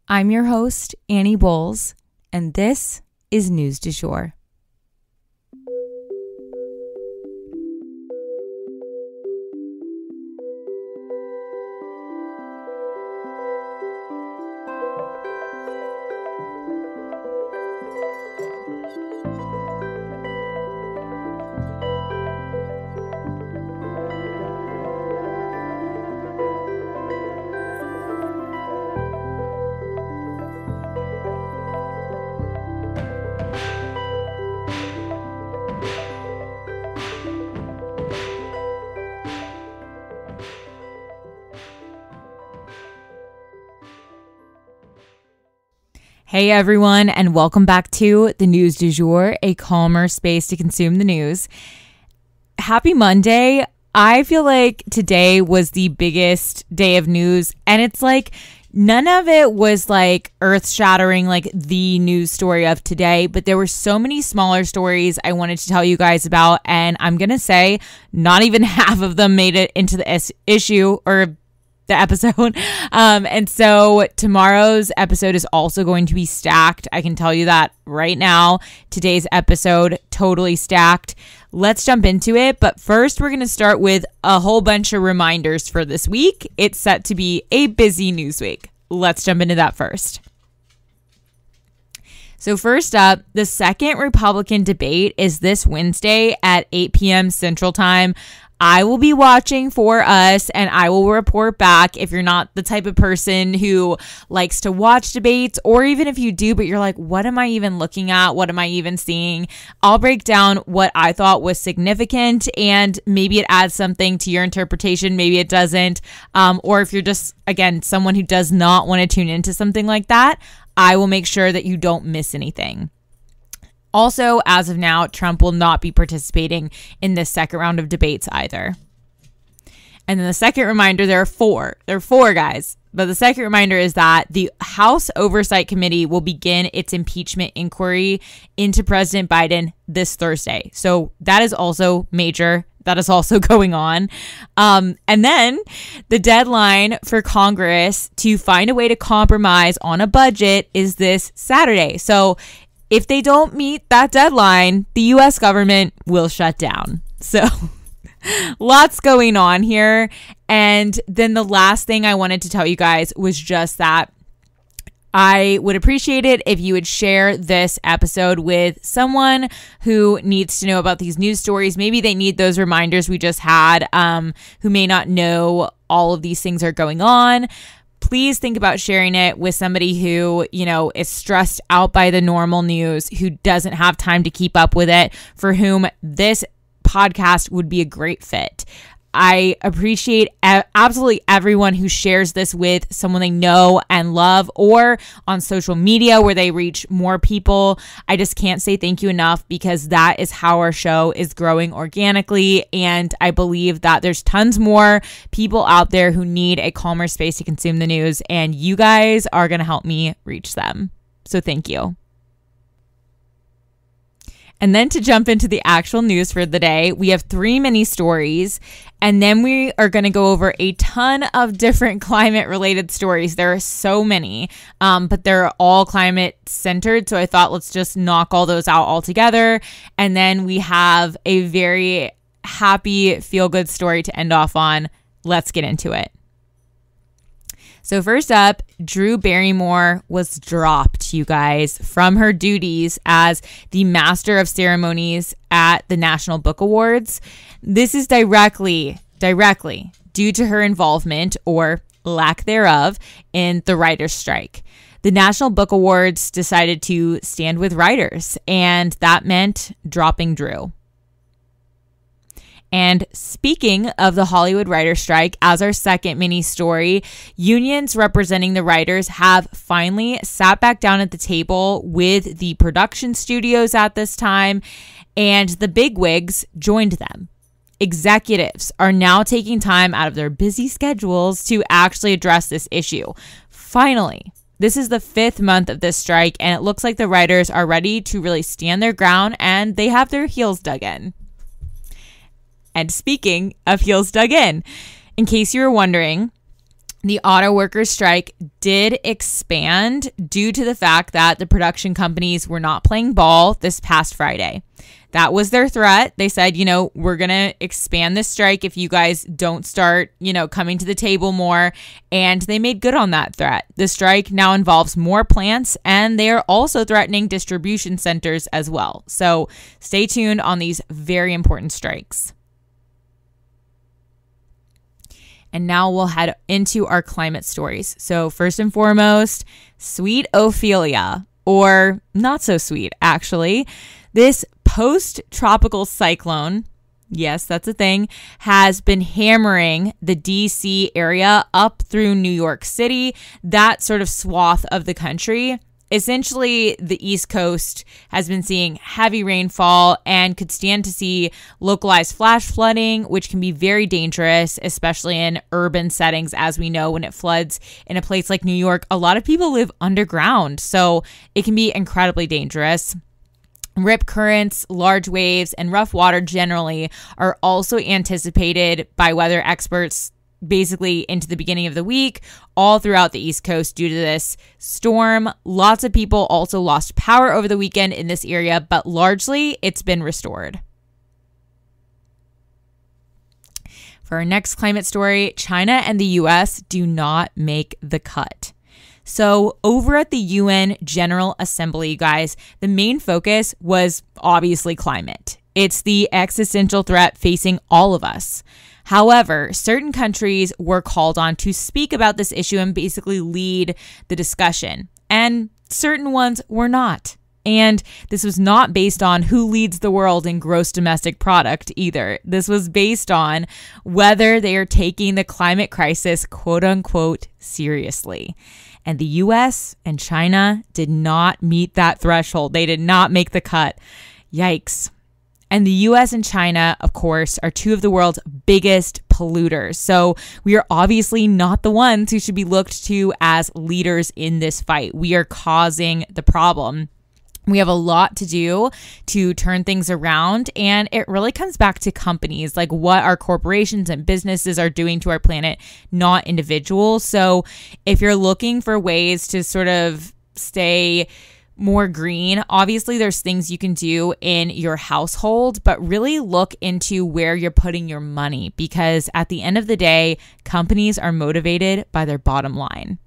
I'm your host, Annie Bowles, and this is News du Jour. Hey everyone, and welcome back to the News du Jour, a calmer space to consume the news. Happy Monday. I feel like today was the biggest day of news, and it's like none of it was like earth-shattering like the news story of today, but there were so many smaller stories I wanted to tell you guys about, and I'm going to say not even half of them made it into the issue or the episode. And so tomorrow's episode is also going to be stacked. I can tell you that right now. Today's episode, totally stacked. Let's jump into it. But first, we're going to start with a whole bunch of reminders for this week. It's set to be a busy news week. Let's jump into that first. So first up, the second Republican debate is this Wednesday at 8 p.m. Central Time. I will be watching for us and I will report back if you're not the type of person who likes to watch debates, or even if you do, but you're like, what am I even looking at? What am I even seeing? I'll break down what I thought was significant, and maybe it adds something to your interpretation. Maybe it doesn't. Or if you're just, again, someone who does not want to tune into something like that, I will make sure that you don't miss anything. Also, as of now, Trump will not be participating in this second round of debates either. And then the second reminder, there are four. There are four, guys. But the second reminder is that the House Oversight Committee will begin its impeachment inquiry into President Biden this Thursday. So that is also major. That is also going on. And then the deadline for Congress to find a way to compromise on a budget is this Saturday. So if they don't meet that deadline, the U.S. government will shut down. So lots going on here. And then the last thing I wanted to tell you guys was just that I would appreciate it if you would share this episode with someone who needs to know about these news stories. Maybe they need those reminders we just had, who may not know all of these things are going on. Please think about sharing it with somebody who, is stressed out by the normal news, who doesn't have time to keep up with it, for whom this podcast would be a great fit. I appreciate absolutely everyone who shares this with someone they know and love, or on social media where they reach more people. I just can't say thank you enough, because that is how our show is growing organically. And I believe that there's tons more people out there who need a calmer space to consume the news, and you guys are going to help me reach them. So thank you. And then to jump into the actual news for the day, we have 3 mini stories, and then we are going to go over a ton of different climate related stories. There are so many, but they're all climate centered. So I thought let's just knock all those out all together. And then we have a very happy, feel good story to end off on. Let's get into it. So first up, Drew Barrymore was dropped, you guys, from her duties as the Master of Ceremonies at the National Book Awards. This is directly due to her involvement, or lack thereof, in the writers' strike. The National Book Awards decided to stand with writers, and that meant dropping Drew. And speaking of the Hollywood writer strike, as our second mini story, unions representing the writers have finally sat back down at the table with the production studios at this time, and the bigwigs joined them. Executives are now taking time out of their busy schedules to actually address this issue. Finally, this is the 5th month of this strike, and it looks like the writers are ready to really stand their ground, and they have their heels dug in. And speaking of heels dug in case you were wondering, The auto workers strike did expand due to the fact that the production companies were not playing ball this past Friday. That was their threat. They said, we're going to expand this strike if you guys don't start, coming to the table more. And they made good on that threat. The strike now involves more plants, and they are also threatening distribution centers as well. So stay tuned on these very important strikes. And now we'll head into our climate stories. So first and foremost, sweet Ophelia, or not so sweet, actually. This post-tropical cyclone, yes, that's a thing, has been hammering the DC area up through New York City, that sort of swath of the country. Essentially, the East Coast has been seeing heavy rainfall and could stand to see localized flash flooding, which can be very dangerous, especially in urban settings. As we know, when it floods in a place like New York, a lot of people live underground, so it can be incredibly dangerous. Rip currents, large waves, and rough water generally are also anticipated by weather experts basically into the beginning of the week, all throughout the East Coast due to this storm. Lots of people also lost power over the weekend in this area, but largely it's been restored. For our next climate story, China and the US do not make the cut. So over at the UN General Assembly, you guys, the main focus was obviously climate. It's the existential threat facing all of us. However, certain countries were called on to speak about this issue and basically lead the discussion, and certain ones were not. And this was not based on who leads the world in gross domestic product either. This was based on whether they are taking the climate crisis, quote unquote, seriously. And the US and China did not meet that threshold. They did not make the cut. Yikes. And the US and China, of course, are two of the world's biggest polluters. So we are obviously not the ones who should be looked to as leaders in this fight. We are causing the problem. We have a lot to do to turn things around, and it really comes back to companies, like what our corporations and businesses are doing to our planet, not individuals. So if you're looking for ways to sort of stay more green, obviously there's things you can do in your household, but really look into where you're putting your money, because at the end of the day, companies are motivated by their bottom line.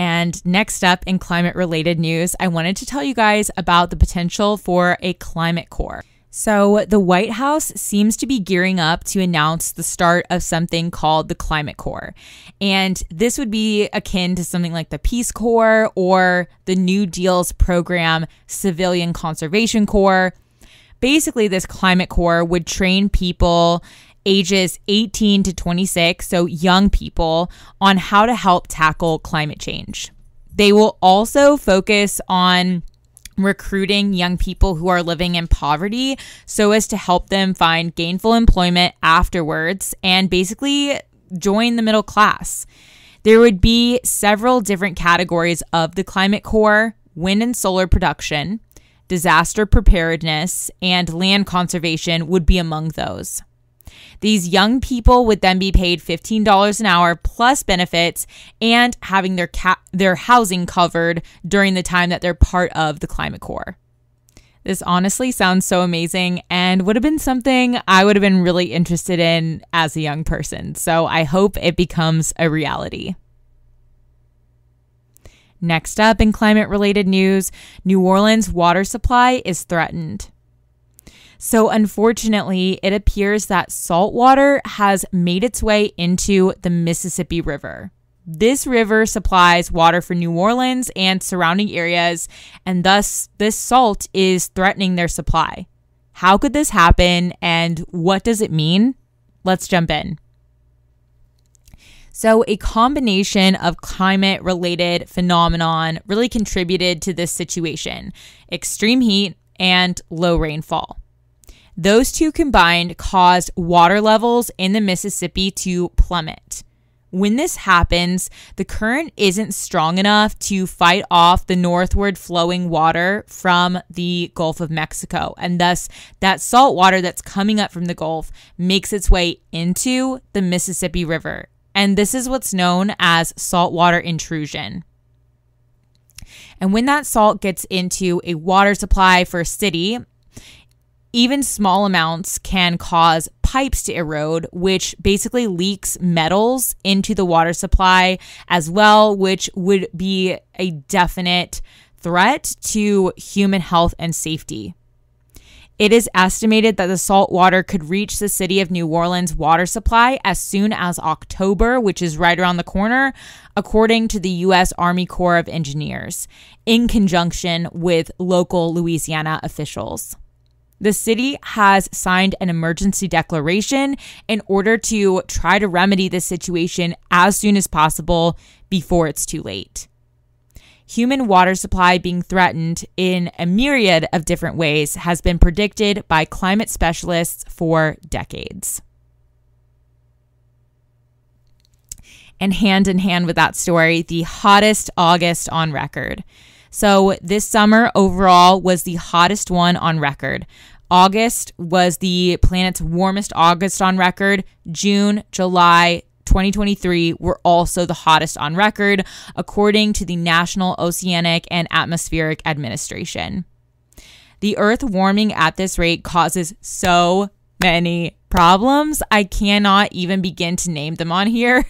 And next up in climate related news, I wanted to tell you guys about the potential for a climate corps. So the White House seems to be gearing up to announce the start of something called the Climate Corps. And this would be akin to something like the Peace Corps or the New Deal's program Civilian Conservation Corps. Basically, this Climate Corps would train people ages 18 to 26, so young people, on how to help tackle climate change. They will also focus on recruiting young people who are living in poverty so as to help them find gainful employment afterwards and basically join the middle class. There would be several different categories of the Climate Corps: wind and solar production, disaster preparedness, and land conservation would be among those. These young people would then be paid $15 an hour plus benefits and having their housing covered during the time that they're part of the Climate Corps. This honestly sounds so amazing and would have been something I would have been really interested in as a young person. So I hope it becomes a reality. Next up in climate related news, New Orleans' water supply is threatened. So unfortunately, it appears that salt water has made its way into the Mississippi River. This river supplies water for New Orleans and surrounding areas, and thus this salt is threatening their supply. How could this happen, and what does it mean? Let's jump in. So a combination of climate-related phenomenon really contributed to this situation: extreme heat and low rainfall. Those two combined caused water levels in the Mississippi to plummet. When this happens, the current isn't strong enough to fight off the northward flowing water from the Gulf of Mexico. And thus, that salt water that's coming up from the Gulf makes its way into the Mississippi River. And this is what's known as saltwater intrusion. And when that salt gets into a water supply for a city, even small amounts can cause pipes to erode, which basically leaks metals into the water supply as well, which would be a definite threat to human health and safety. It is estimated that the salt water could reach the city of New Orleans water supply as soon as October, which is right around the corner, according to the U.S. Army Corps of Engineers, in conjunction with local Louisiana officials. The city has signed an emergency declaration in order to try to remedy this situation as soon as possible before it's too late. Human water supply being threatened in a myriad of different ways has been predicted by climate specialists for decades. And hand in hand with that story, the hottest August on record. So this summer overall was the hottest one on record. August was the planet's warmest August on record. June, July, 2023 were also the hottest on record, according to the National Oceanic and Atmospheric Administration. The Earth warming at this rate causes so many problems. I cannot even begin to name them on here.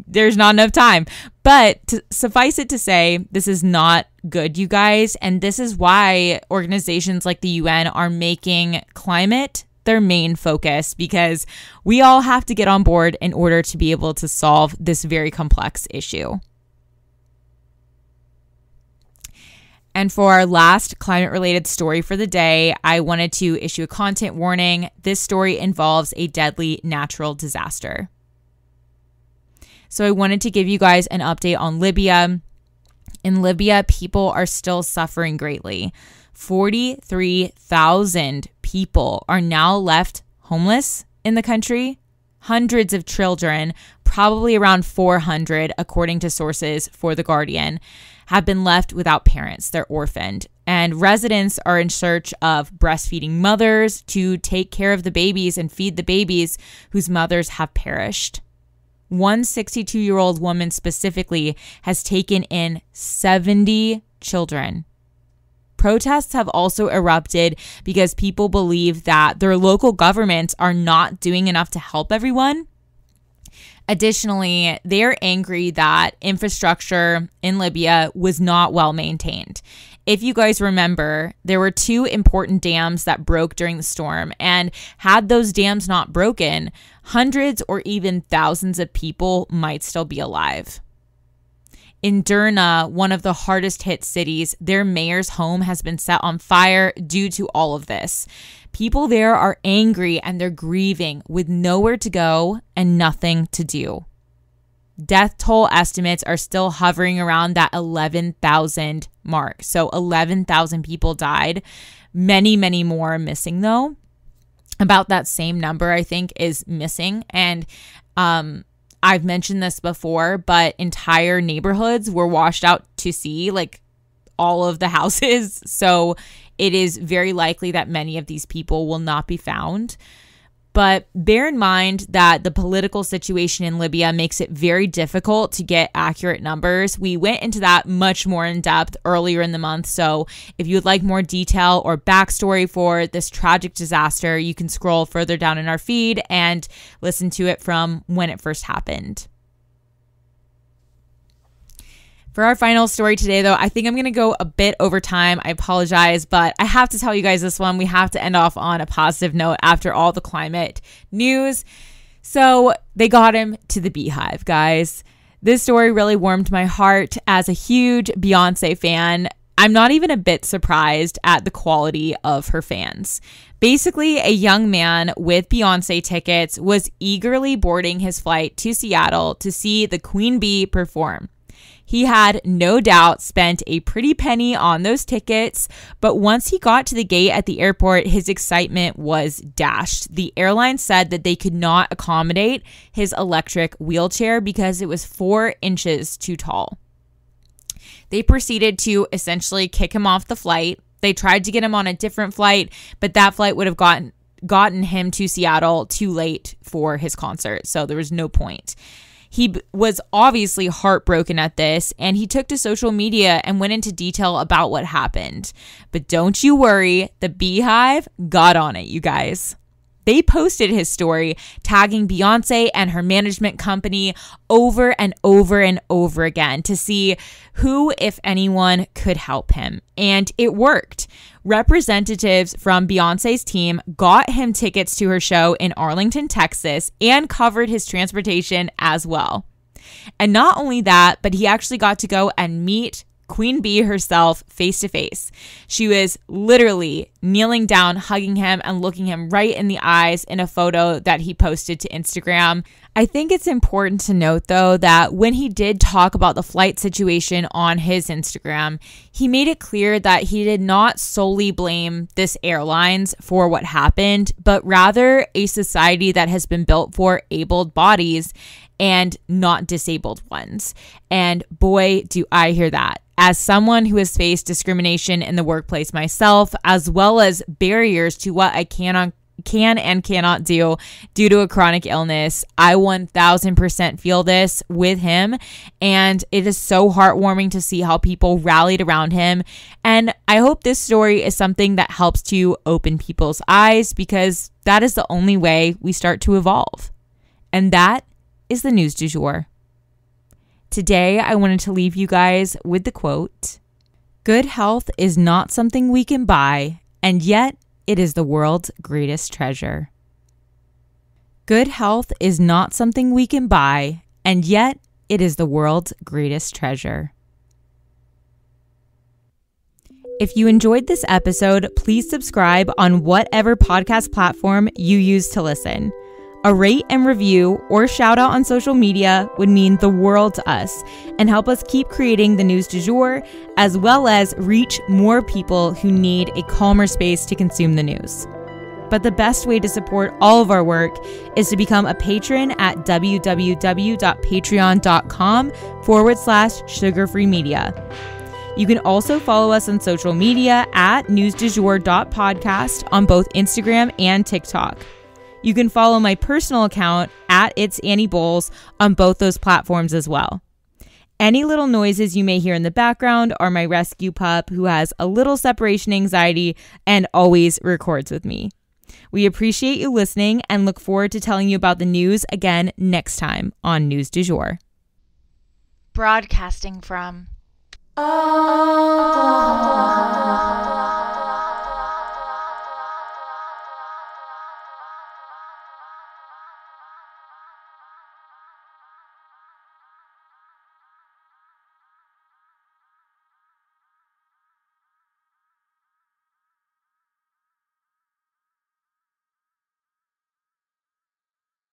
There's not enough time. But suffice it to say, this is not good, you guys. And this is why organizations like the UN are making climate their main focus, because we all have to get on board in order to be able to solve this very complex issue. And for our last climate-related story for the day, I wanted to issue a content warning. This story involves a deadly natural disaster. So I wanted to give you guys an update on Libya. In Libya, people are still suffering greatly. 43,000 people are now left homeless in the country. Hundreds of children, probably around 400, according to sources for The Guardian, have been left without parents. They're orphaned. And residents are in search of breastfeeding mothers to take care of the babies and feed the babies whose mothers have perished. One 62-year-old woman specifically has taken in 70 children. Protests have also erupted because people believe that their local governments are not doing enough to help everyone. Additionally, they are angry that infrastructure in Libya was not well maintained. If you guys remember, there were 2 important dams that broke during the storm, and had those dams not broken, hundreds or even thousands of people might still be alive. In Derna, one of the hardest hit cities, their mayor's home has been set on fire due to all of this. People there are angry and they're grieving with nowhere to go and nothing to do. Death toll estimates are still hovering around that 11,000 mark. So 11,000 people died. Many, many more are missing though. About that same number, I think, is missing. And I've mentioned this before, but entire neighborhoods were washed out to sea, like all of the houses. So it is very likely that many of these people will not be found. But bear in mind that the political situation in Libya makes it very difficult to get accurate numbers. We went into that much more in depth earlier in the month. So if you would like more detail or backstory for this tragic disaster, you can scroll further down in our feed and listen to it from when it first happened. For our final story today, though, I think I'm going to go a bit over time. I apologize, but I have to tell you guys this one. We have to end off on a positive note after all the climate news. So they got him to the Beehive, guys. This story really warmed my heart as a huge Beyonce fan. I'm not even a bit surprised at the quality of her fans. Basically, a young man with Beyonce tickets was eagerly boarding his flight to Seattle to see the Queen Bee perform. He had no doubt spent a pretty penny on those tickets, but once he got to the gate at the airport, his excitement was dashed. The airline said that they could not accommodate his electric wheelchair because it was 4 inches too tall. They proceeded to essentially kick him off the flight. They tried to get him on a different flight, but that flight would have gotten him to Seattle too late for his concert, so there was no point. He was obviously heartbroken at this, and he took to social media and went into detail about what happened. But don't you worry, the Beehive got on it, you guys. They posted his story, tagging Beyonce and her management company over and over and over again to see who, if anyone, could help him. And it worked. Representatives from Beyonce's team got him tickets to her show in Arlington, Texas, and covered his transportation as well. And not only that, but he actually got to go and meet Queen Bee herself face to face. She was literally kneeling down, hugging him, and looking him right in the eyes in a photo that he posted to Instagram. I think it's important to note, though, that when he did talk about the flight situation on his Instagram, he made it clear that he did not solely blame this airlines for what happened, but rather a society that has been built for abled bodies and not disabled ones. And boy, do I hear that. As someone who has faced discrimination in the workplace myself, as well as barriers to what I can and cannot do due to a chronic illness, I 1000% feel this with him. And it is so heartwarming to see how people rallied around him. And I hope this story is something that helps to open people's eyes, because that is the only way we start to evolve. And that is the news du jour. Today, I wanted to leave you guys with the quote, "Good health is not something we can buy, and yet it is the world's greatest treasure." Good health is not something we can buy, and yet it is the world's greatest treasure. If you enjoyed this episode, please subscribe on whatever podcast platform you use to listen. A rate and review or shout out on social media would mean the world to us and help us keep creating the news du jour, as well as reach more people who need a calmer space to consume the news. But the best way to support all of our work is to become a patron at www.patreon.com/sugarfreemedia. You can also follow us on social media at newsdujour.podcast on both Instagram and TikTok. You can follow my personal account at It's Annie Bowles on both those platforms as well. Any little noises you may hear in the background are my rescue pup, who has a little separation anxiety and always records with me. We appreciate you listening and look forward to telling you about the news again next time on News du Jour. Broadcasting from Oklahoma.